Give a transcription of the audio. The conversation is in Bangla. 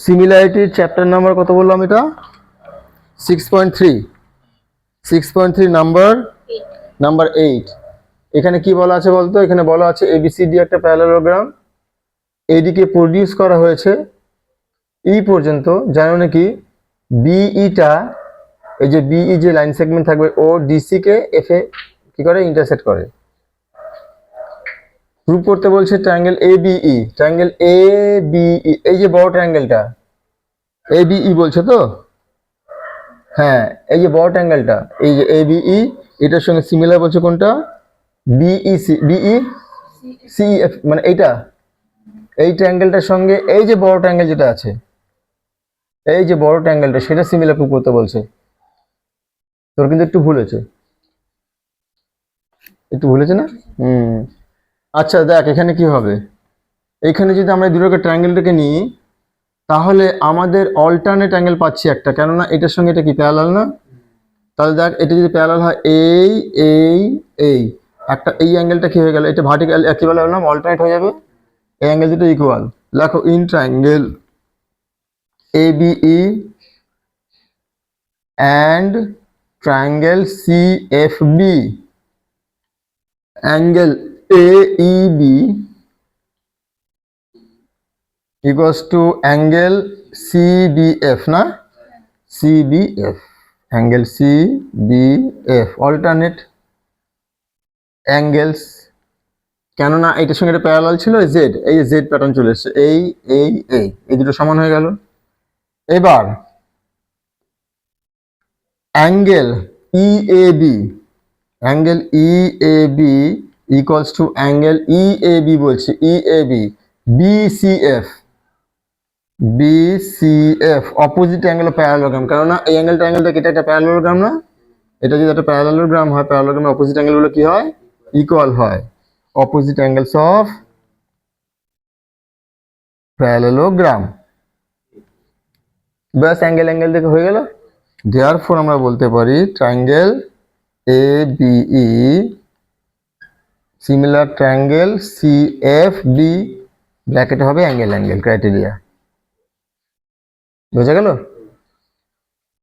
সিমিলারিটির চ্যাপ্টার নাম্বার কত বললাম এটা? 6.3 6.3 নাম্বার 8। এখানে কি বলা আছে বলতো? এখানে বলা আছে এবিসিডি একটা প্যারালেলোগ্রাম, এইদিকে প্রডিউস করা হয়েছে এই পর্যন্ত। জানো নাকি বিইটা, এই যে বিই যে লাইন সেগমেন্ট থাকবে ও ডিসি কে এফ এ কি করে ইন্টারসেক্ট করে। প্রুভ করতে বলছে ট্রায়াঙ্গেল এবিই, ট্রায়াঙ্গেল এবিই, এই যে বড় ট্রায়াঙ্গেলটা এবিই বলছে তো, হ্যাঁ এই যে বড় ট্রায়াঙ্গেলটা এই যে এবিই, এটার সঙ্গে সিমিলার বলছে কোনটা? বিইসি, বিই সিএফ, মানে এইটা, এই ট্রায়াঙ্গেলটার সঙ্গে এই যে বড় ট্রায়াঙ্গেল যেটা আছে, এই যে বড় ট্রায়াঙ্গেলটা, সেটা সিমিলার প্রুভ করতে বলছে। তোর কিন্তু একটু ভুল হয়েছে, একটু ভুল হয়েছে না? আচ্ছা দেখ এখানে কি হবে, এইখানে যদি আমরা দুটোকে ট্রায়াঙ্গেলটাকে নিই তাহলে আমাদের অল্টারনেট অ্যাঙ্গেল পাচ্ছি একটা, কেননা এটার সঙ্গে এটা কি প্যারালাল না? তাহলে দেখ এটা যদি প্যারালাল হয় এই এই এই একটা, এই অ্যাঙ্গেলটা কি হয়ে গেল? এটা ভার্টিক্যাল কি বলে বললাম, অল্টারনেট হয়ে যাবে। এই অ্যাঙ্গেল দুটো ইকুয়াল। দেখো in triangle ABE and triangle CFB, angle AEB equals to angle CBF না, CBF, angle CBF alternate angles, কেননা এটার সঙ্গে এটা প্যারালাল ছিল জেড, এই জেড প্যাটার্ন চলে এসেছে, এই দুটো সমান হয়ে গেল। এবার angle EAB, angle EAB equals to angle EAB বলছি, EAB BCF, BCF opposite angle of parallelogram, কেননা এই অ্যাঙ্গেলটা এটা একটা প্যারালোগ্রাম না? এটা যদি একটা প্যারালোগ্রাম হয়, প্যারালোগ্রামের অপোজিট অ্যাঙ্গেলগুলো কি হয়? ইকুয়াল হয়। অপোজিট অ্যাঙ্গেলস অফ প্যারালোগ্রাম, ব্যাস অ্যাঙ্গেল থেকে হয়ে গেল। দেয়ারফর আমরা বলতে পারি triangle ABE similar triangle CFB, ব্র্যাকেটে হবে অ্যাঙ্গেল ক্রাইটেরিয়া। বোঝা গেল?